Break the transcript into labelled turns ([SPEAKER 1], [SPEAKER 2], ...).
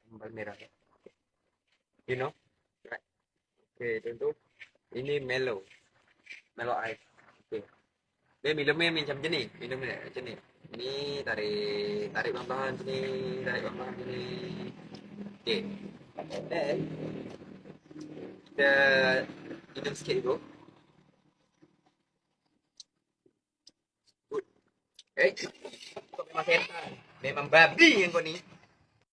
[SPEAKER 1] sambal merah. You know? Right. Okay, tuan-tuan. Ini Melo. Melo Ice. Okay. Dia minumnya macam ni. Minumnya macam ni. Ni tarik, tarik pelan-pelan sini, tarik pelan-pelan sini. Okay. Then kita minum sikit dulu. Good. Eh, kau memang setan. Memang babi yang kau ni.